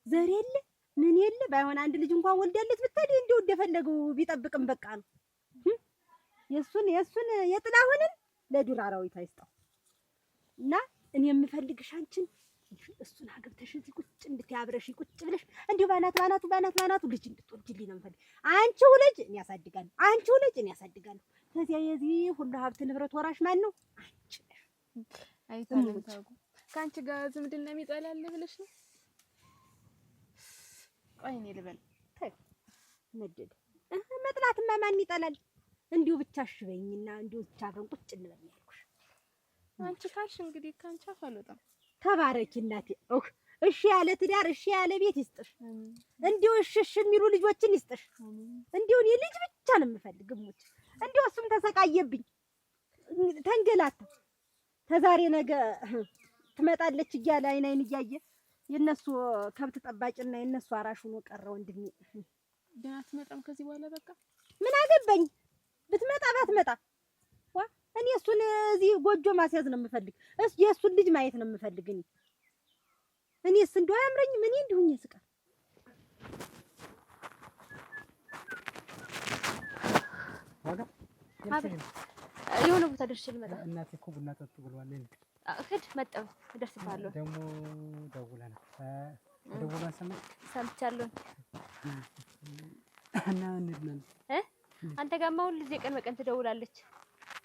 ዘር የለ ምን የለ ባይሆን አንድ ልጅ እንኳን ወልዳለት ብትሄድ እንዲው እንደፈለገው ቢጠብቅም በቃ ነው። የሱን የጥላሁንን ለዱር አራዊት አይስጠው እና እኔ የምፈልግሽ አንቺን እሱን አገብተሽ እዚህ ቁጭ እንድትያብረሽ ቁጭ ብለሽ እንዲሁ ባናቱ ልጅ እንድትወልጂልኝ ነው የምፈልግ። አንቺው ልጅ እኔ ያሳድጋለሁ። ከዚያ የዚህ ሁሉ ሀብት ንብረት ወራሽ ማን ነው? አንቺ ነሽ። አይታለም ታጉ ካንቺ ጋር ዝምድና የሚጠላል ብለሽ ነው? ቆይ እኔ ልበል ተይ ነደደ መጥላትማ ማን ይጠላል? እንዲሁ ብቻ ሽበኝና እንዲሁ ብቻ አብረን ቁጭ እንበል ያልኩሽ። አንቺ ካልሽ እንግዲህ ካንቺ አልወጣም። ተባረኪ እናቴ። እሺ ያለ ትዳር እሺ ያለ ቤት ይስጥሽ። እንዲሁ እሺ የሚሉ ልጆችን ይስጥሽ። እንዲሁ እኔ ልጅ ብቻ ነው የምፈልግ። ሙች እንዲሁ እሱም ተሰቃየብኝ ተንገላታ። ተዛሬ ነገ ትመጣለች እያለ አይን እያየ የነሱ ከብት ጠባቂና የነሱ አራሽ ሆኖ ቀረ ወንድሜ። ደህና አትመጣም ከዚህ በኋላ በቃ ምን አገባኝ ብትመጣ ባትመጣ። እኔ እሱን እዚህ ጎጆ ማስያዝ ነው የምፈልግ። የእሱን ልጅ ማየት ነው የምፈልግ። እኔስ እንደው አያምረኝም። እኔ እንዲሁኝ ስቀር የሆነ ቦታ ደርሼ ልመጣ። እናቴ እኮ ቡና ጠጡ ብለዋል። ሂድ መጣሁ እደርስብሃለሁ። ደግሞ ደውለን ሰምቻለሁ። እና እንድነን አንተ ጋርማ ሁል ጊዜ ቀን በቀን ትደውላለች።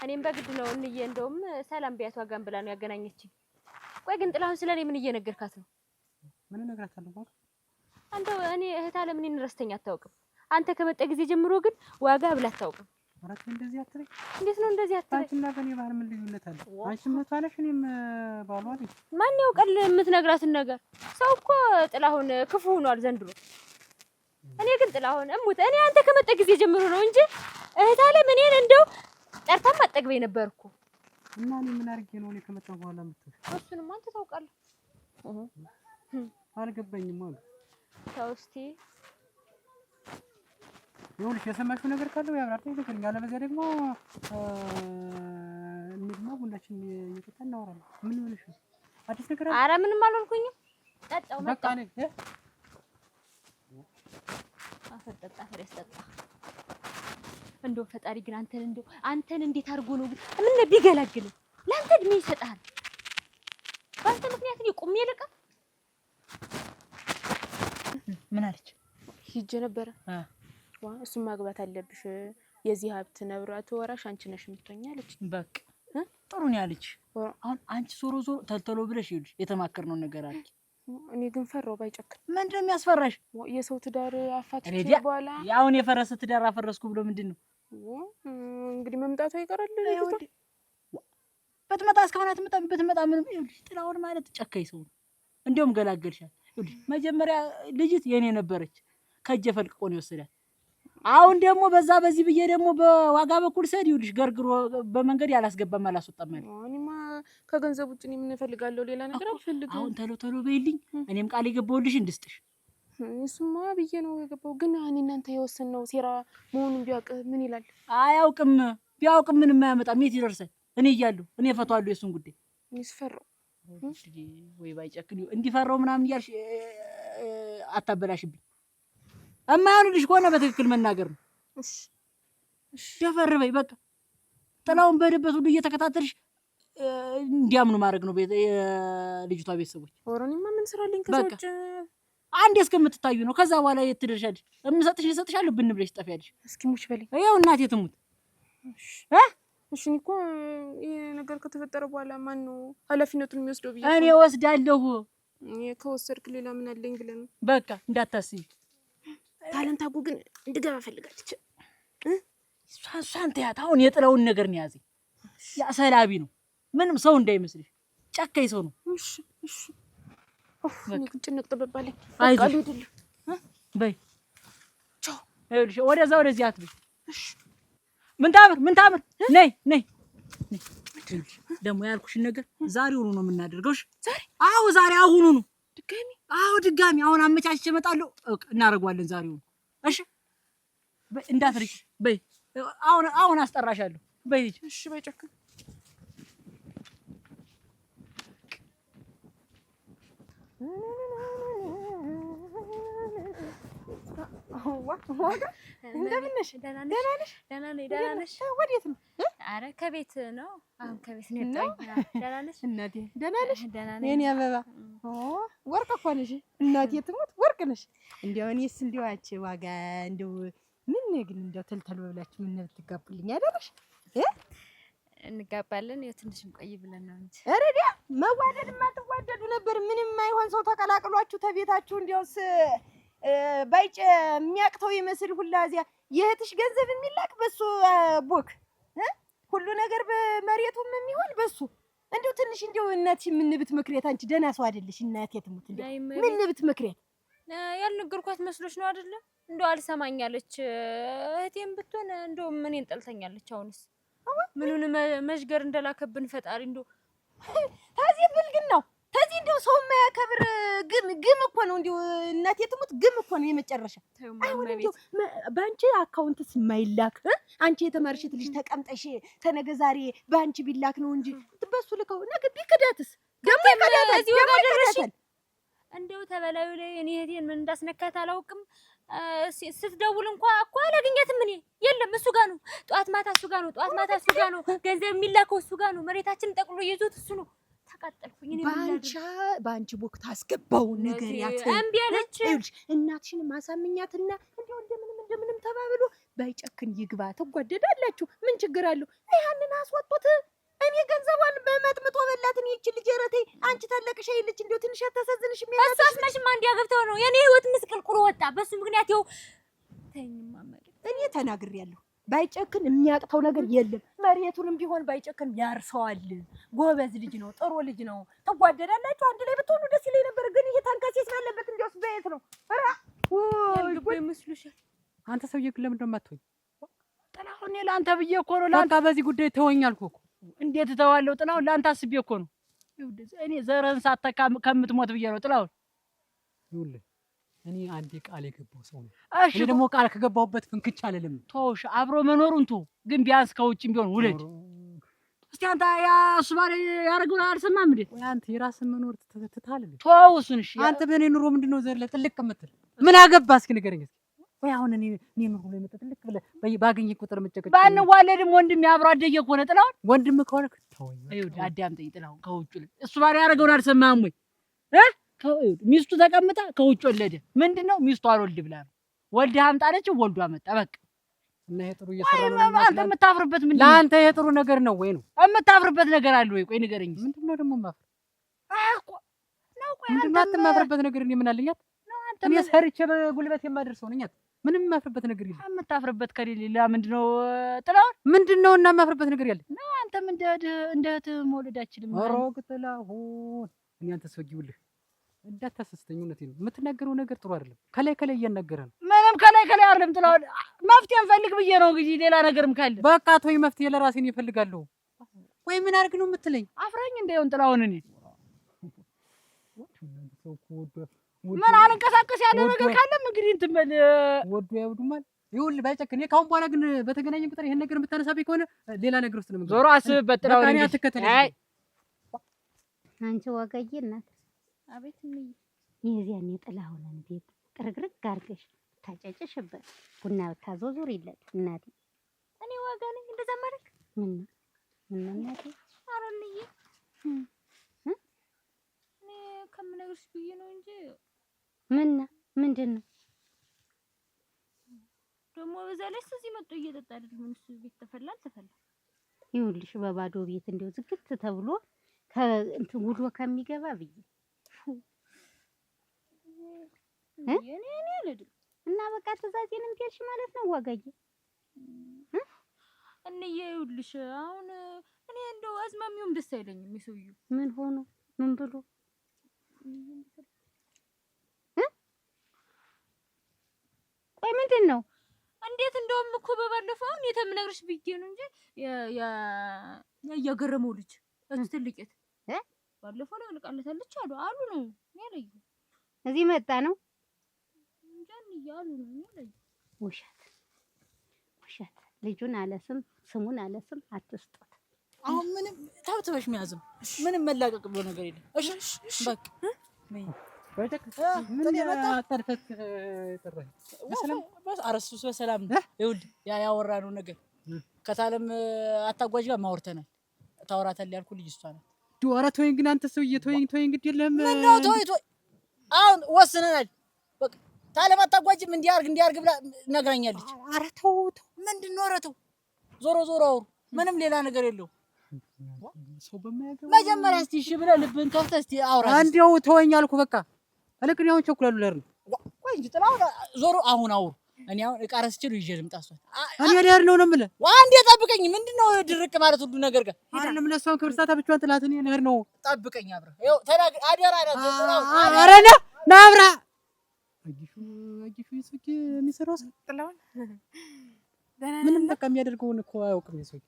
እኔም በግድ ነው እንዬ እንደውም ሰላም ቢያቷ ጋር ብላ ነው ያገናኘችኝ። ቆይ ግን ጥላሁን ስለኔ ምን እየነገርካት ነው? ምን እነግራታለሁ? አንተው እኔ እህት አለም እኔን ረስተኛ አታውቅም። አንተ ከመጣ ጊዜ ጀምሮ ግን ዋጋ ብላ አታውቅም። አራት እንደዚህ አትረይ። እንዴት ነው እንደዚህ አትረይ? አንቺና በኔ ባህል ምን ልዩነት አለ? አንቺም መቷለሽ እኔም ባሏ ነኝ። ማን ያውቃል የምትነግራትን ነገር? ሰው እኮ ጥላሁን ክፉ ሆኗል ዘንድሮ። እኔ ግን ጥላሁን እሙት እኔ አንተ ከመጣ ጊዜ ጀምሮ ነው እንጂ እህት አለም እኔን እንደው ጠርታም አጠግበኝ ነበርኩ። እና እኔ ምን አድርጌ ነው እኔ ከመጣሁ በኋላ የምትውል? እሱንም አንተ ታውቃለህ። አልገባኝም አሉ። ተው እስኪ ይኸውልሽ የሰማሽው ነገር ካለው ያብራርተኝ ንገሪኝ። አለበለዚያ ደግሞ እንግዲህ ቡናችን እየጠጣን እናወራለን። ምን ሆነሽ ነው? አዲስ ነገር አለ? ኧረ ምንም አልሆንኩኝም። ጠጣው መጣ በቃ ነኝ አፈጠጣ ፍሬስ ጠጣ። እንደው ፈጣሪ ግን አንተን እንዴት አድርጎ ነው ግን ምን ቢገላግል ለአንተ እድሜ ይሰጣል። በአንተ ምክንያት ነው ቁሜ ልቀ ምን አለች? ሂጅ ነበረ እሱን ማግባት አለብሽ የዚህ ሀብት ንብረት ወራሽ አንቺ ነሽ የምትሆኝ አለች። በቃ ጥሩ ነው ያለች። አሁን አንቺ ዞሮ ተልተሎ ብለሽ ይኸውልሽ የተማከርነው ነገር አለ። እኔ ግን ፈራው ባይጨክን። ምንድን ነው የሚያስፈራሽ? የሰው ትዳር አፋትቼ በኋላ ያውን የፈረሰ ትዳር አፈረስኩ ብሎ ምንድን ነው እንግዲህ መምጣቱ አይቀርል። በትመጣ እስካሁን አትመጣም። በትመጣ ምንም ይኸውልሽ ጥላሁን ማለት ጨካኝ ሰው ነው። እንደውም ገላገልሻል። ይኸውልሽ መጀመሪያ ልጅት የኔ ነበረች ከእጄ ፈልቅቆ ነው የወሰዳት። አሁን ደግሞ በዛ በዚህ ብዬ ደግሞ በዋጋ በኩል ሰድ ይኸውልሽ ገርግሮ በመንገድ ያላስገባም አላስወጣም ማለት። እኔማ ከገንዘብ ውጭ ምን እፈልጋለሁ? ሌላ ነገር አልፈልግም። አሁን ቶሎ በይልኝ፣ እኔም ቃል የገባሁልሽ እንድስጥሽ። እሱማ ብዬ ነው የገባው። ግን እኔ እናንተ የወሰንነው ሴራ መሆኑን ቢያውቅ ምን ይላል? አያውቅም። ቢያውቅም ምንም አያመጣም። የት ይደርሳል? እኔ እያለሁ እኔ እፈታዋለሁ የእሱን ጉዳይ። እኔስ ፈራሁ። ወይ ባይጨክን እንዲፈራው ምናምን እያልሽ አታበላሽብኝ። እማይሆንልሽ ከሆነ በትክክል መናገር ነው። እሺ ደፈር በይ በቃ። ጥላውን በሄደበት ሁሉ እየተከታተልሽ እንዲያምኑ ማድረግ ነው የልጅቷ ቤተሰቦች። ኧረ እኔማ ምን ስራ አለኝ ከዛ ውጭ? አንዴ እስከምትታዩ ነው። ከዛ በኋላ የት ትደርሻለሽ? እምሰጥሽ ልሰጥሻለሁ፣ ብን ብለሽ ትጠፊያለሽ። እስኪ ሙች በለኝ። ያው እናቴ ትሙት። እሺ እኔ እኮ ይሄ ነገር ከተፈጠረ በኋላ ማን ነው ኃላፊነቱን የሚወስደው ብዬ እኔ ወስዳለሁ። ከወሰድክ ሌላ ምን አለኝ ብለህ ነው? በቃ እንዳታስቢ። ታለንታጉ ግን እንድገባ ፈልጋለች። እሷን ተያት። አሁን የጥለውን ነገር ነው ያዘኝ። ያ ሰላቢ ነው፣ ምንም ሰው እንዳይመስልሽ። ጨካኝ ሰው ነው። እሺ እሺ ጭንቅ ጥበባለኝ። አይዞሽ በይ። ቻው። ይኸውልሽ ወደዛ ወደዚህ አትበይ። እሺ ምን ታምር ነይ ደግሞ ያልኩሽን ነገር ዛሬውኑ ነው የምናደርገው። እሺ ዛሬ? አዎ ዛሬ አሁኑ ነው። ድጋሚ? አዎ ድጋሚ። አሁን አመቻችቼ እመጣለሁ። እናደርገዋለን ዛሬውኑ። እሺ እንዳትርቂ በይ። አሁን አስጠራሻለሁ በይ። እሺ ባይጨክን እንደምን ነሽ? ደህና ነሽ? ወዴት ነው? ኧረ ከቤት ነው። አሁን ከቤት ነው የወጣሁኝ። ደህና ነሽ እናቴ? ደህና ነሽ? ደህና ነኝ። የኔ አበባ ወርቅ እኮ ነሽ እናቴ፣ ትሞት ወርቅ ነሽ። እንዲያው እኔስ እንዲያው አንቺ ዋጋ እንዲያው ምን ግን እንዲያው ተልተል ብላችሁ ምን ብትጋቡልኝ አይደለሽ? እንጋባለን። ያው ትንሽም ቆይ ብለን ነው እንጂ። ኧረ ዲያ መዋደድማ ትዋደዱ ነበር። ምንም የማይሆን ሰው ተቀላቅሏችሁ ተቤታችሁ እንዲያውስ ባይጨ የሚያቅተው ይመስል ሁላ እዚያ የእህትሽ ገንዘብ የሚላክ በሱ ቦክ ሁሉ ነገር በመሬቱም የሚሆን በሱ እንዲሁ ትንሽ እንዲሁ እናትሽ ምን ብትመክሪያት? አንቺ ደህና ሰው አይደለሽ እናቴ ትሙት። እንዲሁ ምን ብትመክሪያት? ያልነገርኳት መስሎሽ ነው አይደለ? እንደው አልሰማኛለች። እህቴም ብትሆን እንደው እኔን ጠልተኛለች። አሁንስ ምኑን መሽገር እንደላከብን ፈጣሪ እንደው ታዚህ ብልግን ነው። ታዚህ እንደው ሰው የማያከብር ግም እኮ ነው። እንደው እናቴ ትሙት ግም እኮ ነው የመጨረሻ። አሁን እንደው ባንቺ አካውንትስ የማይላክ አንቺ የተማርሽት ልጅ ተቀምጠሽ ተነገ ዛሬ ባንቺ ቢላክ ነው እንጂ በሱ ልከው ነገ ቢከዳትስ ደግሞ ይከዳታል። እንደው ተበላዩ ላይ እኔ እህቴን ምን እንዳስነካት አላውቅም። ስትደውል እንኳን እኮ አላገኛትም። እኔ የለም እሱ ጋር ነው። ጧት ማታ እሱ ጋር ነው። ጧት ማታ እሱ ጋር ነው። ገንዘብ የሚላከው እሱ ጋር ነው። መሬታችንን ጠቅሎ ይዞት እሱ ነው። ተቃጠልኩኝ። እኔ ባንቺ ቦክ ታስገባው ነገር ያት እምቢ አለች። እናትሽን ማሳምኛትና እንደው እንደምንም ተባብሎ ባይጨክን ይግባ። ተጓደዳላችሁ ምን ችግር አለው? ያንን አስወጡት። እኔ ገንዘቧን በመጥምጦ በላትን ይቺ ልጅ ረቴ አንቺ ታለቅሽ አይልች እንደው ትንሽ ተሰዝንሽ የሚያናት እሷስ መሽማ እንዲያገብተው ነው የኔ ህይወት ምስቅልቁል ወጣ። በሱ ምክንያት ይኸው ተኝማ ማለት እኔ ተናግሬያለሁ። ባይጨክን የሚያቅተው ነገር የለም። መሬቱንም ቢሆን ባይጨክን ያርሰዋል። ጎበዝ ልጅ ነው፣ ጥሩ ልጅ ነው። ተጓደዳላችሁ አንድ ላይ ብትሆኑ ደስ ይለኝ ነበር። ግን ይሄ ታንካሴ ስላለበት እንዲያውስ በየት ነው? ኧረ ወይ መስሉሻል? አንተ ሰውዬ ግን ለምን እንደማትሆኝ ጥላሁን? እኔ ለአንተ ብዬ እኮ ነው። ለአንተ በዚህ ጉዳይ ተወኛል እኮ። እንዴት እተዋለሁ ጥላሁን? ለአንተ አስቤ እኮ ነው። እኔ ዘርህን ሳተካ ከምትሞት ብዬ ነው ጥላሁን። ይኸውልህ እኔ አንዴ ቃል የገባው ሰው ነው። እኔ ደግሞ ቃል ከገባሁበት ፍንክች አልልም። ተውሽ፣ አብሮ መኖሩን ተው። ግን ቢያንስ ከውጭም ቢሆን ውለድ። እስቲ አንተ ያ እሱ ባለ ያደረገውን አልሰማህም እንዴ? ወይ አንተ የራስን መኖር ትታለህ? ተው እሱን። እሺ አንተ በእኔ ኑሮ ምንድነው ዘለህ ጥልቅ የምትል? ምን አገባህ እስኪ ንገረኝ እስኪ። ወይ አሁን እኔ ኑሮ ላይ መጣ ጥልቅ ብለህ ባገኘህ ቁጥር መጨቀጭ። ባንዋለድም ወንድም ያብሮ አደየ እኮ ነው ጥላሁን። ወንድም ከሆነ ተወኝ። ይኸውልህ አዳምጠኝ ጥላሁን፣ ከውጭ እሱ ባለ ያደረገውን አልሰማህም ወይ? ሚስቱ ተቀምጣ ከውጭ ወለደ። ምንድነው ሚስቱ አልወልድ ብላ ነው። ወልድ አምጣለች፣ ወልዱ አመጣ። በቃ እና ይሄ ጥሩ እየሰራ ነው። አንተ የምታፍርበት ምንድነው? ለአንተ ይሄ ጥሩ ነገር ነው ወይ ነው? የምታፍርበት ነገር አለ ወይ? ቆይ ንገረኝ። ምንድነው ደግሞ ማፍር? እኮ ነው። ቆይ ምንድነው የማፍርበት ነገር? እኔ ምን አለኛት? እኔ ሰርቼ በጉልበት የማደርሰው ነኝ። ምንም የማፍርበት ነገር የለም። የምታፍርበት ከሌለ ምንድነው ጥላሁን? ምንድነው እና የማፍርበት ነገር ያለ ነው? አንተም እንደ እህት መውለዳችንም ኧረ ጥላሁን፣ እኔ አንተ ሰው ይውልህ እንዳታሰስተኝ። እውነቴን ነው። የምትናገረው ነገር ጥሩ አይደለም። ከላይ እያናገረ ነው። ምንም ከላይ አይደለም ጥላሁን። መፍትሄ እንፈልግ ብዬ ነው እንግዲህ ሌላ ነገርም ካለ በቃ ተወኝ። መፍትሄ ለራሴ ነው እፈልጋለሁ። ቆይ ምን አድርግ ነው የምትለኝ? አፍራኝ እንዳይሆን ጥላውን እኔ ምን አልንቀሳቀስ ያለ ነገር ካለም እንግዲህ እንትን በል ወዶ ያውዱማል። ይኸውልህ ባይጨክን ካሁን በኋላ ግን በተገናኘን ቁጥር ይሄን ነገር የምታነሳብኝ ከሆነ ሌላ ነገር ውስጥ ነው የምገባው። ዞሮ አስብበት ጥላውን እኔ አትከተለኝ። አንቺ ወጋዬ እናት አቤት ምን የዚያን የጥላሁንን ቤት ጥርግርግ አድርገሽ ታጨጭሽበት ቡና ታዞዙሪለት እናቴ። እኔ ዋጋ ነኝ እንደዛ ማድረግ ምን እናቴ አረንዬ እኔ ከምነግርሽ ብዬ ነው እንጂ ምንድን ነው ደግሞ በዛ ላይ እዚህ መጥቶ እየጠጣ አይደል? ምን እሱ ቤት ተፈላል። ይኸውልሽ በባዶ ቤት እንደው ዝግት ተብሎ ከእንትን ውሎ ከሚገባ ብዬ እኔ አልሄድም እና በቃ ትእዛዜን እምቢልሽ ማለት ነው ዋጋዬ። እንዬ ይኸውልሽ አሁን እኔ እንደው አዝማሚውም ደስ አይለኝም። የሰውዬው ምን ሆኖ ምን ብሎ ቆይ ምንድን ነው? እንዴት እንደውም እኮ በባለፈው አሁን የተምነግርሽ ብዬ ነው እንጂ ያገረመው ልጅ ትልቄት ባለፈው ላይ ልቃለታለች አሉ ነው ያለኝ። እዚህ መጣ ነው እንጃን ይያሉ ነው ያለኝ። ውሸት ልጁን አለስም ስሙን አለስም አትስጡት። አሁን ምንም ታብተበሽ የሚያዝም ምንም መላቀቅ ብሎ ነገር የለም። እሺ በቃ ምን ያጣርፈት ተረኝ አረሱስ በሰላም ይኸውልህ ያወራነው ነገር ከታለም አታጓጅ ጋር ማውርተናል። ታወራታለህ ያልኩህ ልጅ እሷ ናት። ኧረ ተወኝ ግን አንተ ሰውዬ ተወኝ ግድ የለም። ምነው ተወኝ አሁን ወስነናል። በቃ ታለም አታጓጅም እንዲያርግ ብላ ነግራኛለች። ኧረ ተው ምንድን ነው? ኧረ ተው ዞሮ አውሩ። ምንም ሌላ ነገር የለውም። ሰው በማያገባ መጀመሪያ እስቲ እሺ ብለህ ልብህን ከፍተህ እስቲ አውራ። አንዴው ተወኝ አልኩህ በቃ እልክኝ። አሁን ቸኩላሉ ለር ነው ቆይ እንጂ ጥላው ዞሮ አሁን አውሩ። እኔ አሁን እቃ ረስቼ ነው ይዤ ልምጣ። እኔ ልሄድ ነው የምልህ። አንዴ ጠብቀኝ። ምንድነው ድርቅ ማለት ሁሉ ነገር ጋር አይደለም ለሷን ክብርሳታ ብቻዋን ጥላት እኔ ልሄድ ነው። ጠብቀኝ አብረህ ይኸው ተናገር። አደራ ኧረ ና አብራ አጊሹ ይስኪ የሚሰራው ጥላውን ምንም በቃ የሚያደርገውን እኮ አያውቅም። ይሰኪ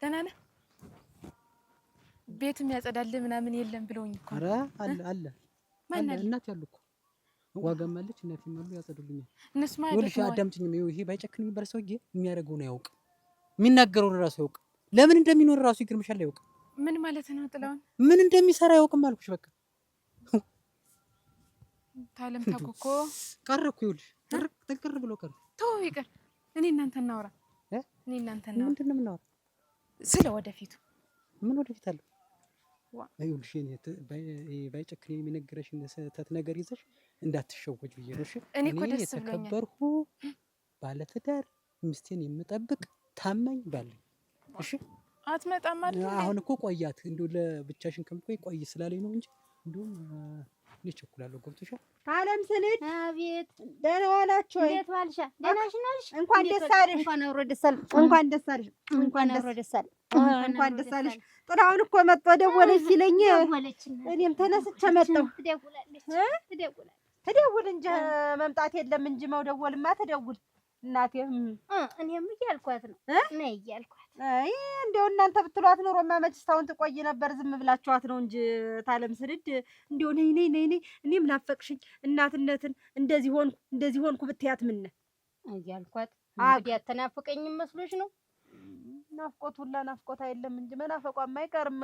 ደህና ነህ? ቤት የሚያጸዳልህ ምናምን የለም ብለውኝ እኮ። ኧረ አለ እናት ያሉ እኮ ዋጋም አለች እናቴም አሉ ያጸዱልኛል። እነሱ ማለት ነው። ይኸውልሽ አዳምጪኝ። ይሄ ባይጨክን የሚባል ሰውዬ የሚያደርገውን አያውቅም። የሚናገረውን እራሱ አያውቅም። ለምን እንደሚኖር እራሱ ይገርምሻል አያውቅም። ምን ማለት ነው ጥላውን? ምን እንደሚሰራ አያውቅም አልኩሽ በቃ። ታለም ታኮኮ ቀረ እኮ ይኸውልሽ ጥቅር ብሎ ቀረ። ተው ይቀር። እኔ እናንተ እናውራ። ምንድን ነው የምናወራው? ስለ ወደፊቱ ምን ወደፊት አለው? ይኸውልሽ እኔ ባይጨክን የሚነገረሽን ስህተት ነገር ይዘሽ እንዳትሸወጅ ብዬሽ ነው። እሺ እኔ እኮ ደስ ብሎኛል። የተከበርኩ ባለትዳር ሚስቴን የምጠብቅ ታማኝ ባለኝ። እሺ አትመጣም አይደል? አሁን እኮ ቆያት እንደው ለብቻሽን ከምትቆይ ቆይ ስላለኝ ነው እንጂ እንደውም እኔ ቸኩላለሁ። ገብቶሻል? ታለም ስልድ አቤት ደህና ዋላችሁ ወይ? እንዴት ዋልሻ? ደህና ነሽ? እንኳን ደስ አለሽ። እንኳን አብሮ ደስ አለሽ። እንኳን ደስ አለሽ። እንኳን አብሮ ደስ አለሽ። እንኳን ደስ አለሽ። ጥላሁን እኮ መጥቶ ደወለች ሲለኝ እኔም ተነስቼ መጣሁ። ትደውል እንጂ መምጣት የለም እንጂ መደወልማ ትደውል እናቴ። እኔም እያልኳት ነው ነይ እያልኳት። አይ እንደው እናንተ ብትሏት ኖሮማ መች እስካሁን ትቆይ ነበር። ዝም ብላችኋት ነው እንጂ ታለም ስልድ እንደው ነይ እኔም ናፈቅሽኝ እናትነትን እንደዚህ ሆንኩ ብትያት ምን እያልኳት እንግዲህ አትናፍቀኝም መስሎሽ ነው? ናፍቆት ሁላ ናፍቆት አይደለም እንጂ መናፈቋም አይቀርም።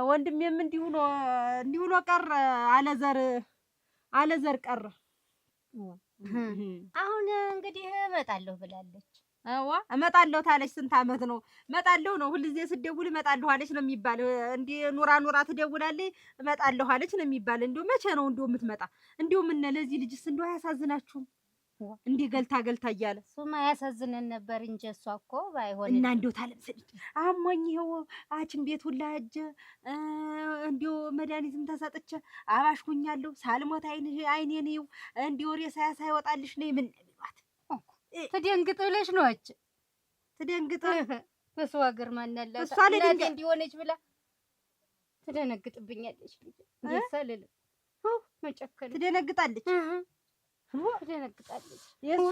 ወንድሜም እንዲሁ ነው ቀረ። አለዘር ቀረ። አሁን እንግዲህ እመጣለሁ ብላለች። አዋ እመጣለሁ ታለች። ስንት አመት ነው እመጣለሁ ነው? ሁልጊዜ ስደውል እመጣለሁ አለች ነው የሚባል። እንዴ ኑራ ትደውላለች እመጣለሁ አለች ነው የሚባል። እንደው መቼ ነው እንደው የምትመጣ? እንደው ምን ለዚህ ልጅስ እንደው አያሳዝናችሁም? እንዴ ገልታ እያለ እሱማ ያሳዝነን ነበር እንጂ እሷ እኮ ባይሆን እና እንደው ታለም ስልድ አሞኝ ይኸው ሐኪም ቤት ሁላ ሂጅ እንደው መድኃኒትም ተሰጥቼ አባሽኩኛለሁ። ሳልሞት አይኔን ይኸው እንደው ሬሳ ሳይወጣልሽ ነይ ምን ልባት ትደንግጥ ብለሽ ነው አጭ ትደንግጥ በሰው ሀገር ማናላት እሷ ለድንገ እንዲሆነች ብላ ትደነግጥብኛለች። እንዴት መጨከል ትደነግጣለች። ትደነግጣለች። የእሷ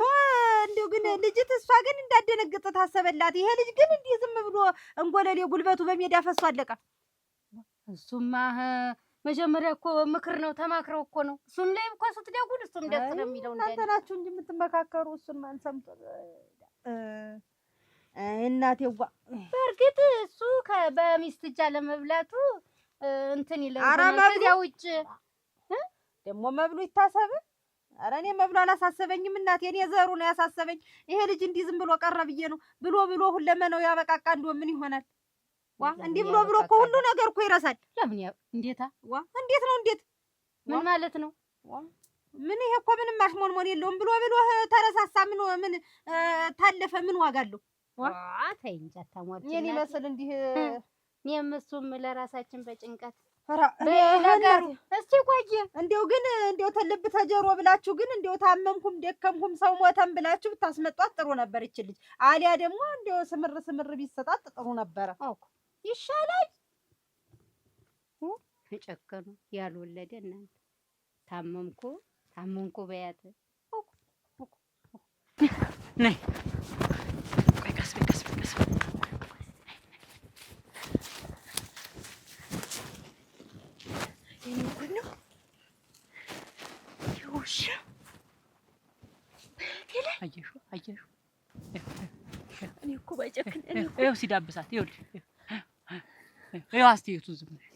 እንደው ግን ልጅት እሷ ግን እንዳደነግጥ ታሰበላት። ይሄ ልጅ ግን እንዲህ ዝም ብሎ እንጎለሌ ጉልበቱ በሜዳ ፈሶ አለቀ። እሱማ መጀመሪያ እኮ ምክር ነው፣ ተማክረው እኮ ነው። እሱም ላይ እኮ ስትደጉል እሱም ደስ ነው የሚለው። እናንተ ናችሁ እንጂ የምትመካከሩ። እሱን ማን ሰምቶ እናቴዋ። በእርግጥ እሱ በሚስት እጅ አለመብላቱ እንትን ይላል። ኧረ ከዚያ ውጭ ደግሞ መብሉ ይታሰብ። ኧረ እኔ መብሉ አላሳሰበኝም እናቴ፣ እኔ ዘሩ ነው ያሳሰበኝ። ይሄ ልጅ እንዲህ ዝም ብሎ ቀረ ብዬ ነው። ብሎ ሁለመናው ያበቃቃ እንደው ምን ይሆናል? ዋ እንዲህ ብሎ እኮ ሁሉ ነገር እኮ ይረሳል። ለምን እንዴታ? ዋ እንዴት ነው እንዴት? ምን ማለት ነው? ምን ይሄ እኮ ምንም ማሽሞንሞን የለውም። ብሎ ተረሳሳ። ምን ታለፈ? ምን ዋጋ አለው? ዋ ተይ እንጂ አታሟርቺ። የኔ መስል እንዲህ እኔም እሱም ለራሳችን በጭንቀት ነገሩ። እስቲ ቆይ እንደው ግን እንደው ተልብ ተጀሮ ብላችሁ ግን እንደው ታመምኩም ደከምኩም ሰው ሞተም ብላችሁ ብታስመጧት ጥሩ ነበር ይች ልጅ። አሊያ ደግሞ እንደው ስምር ቢሰጣት ጥሩ ነበረ። ይሻላል። ተጨከኑ ያልወለደ እናንተ ታመምኩ በያት ነይ ቆይ ቀስ በይ አየሽው እኔ እኮ ባይጨክን ይኸው ሲዳብሳት ይኸውልሽ ይኸው አስተያየቱ ዝም ብለሽ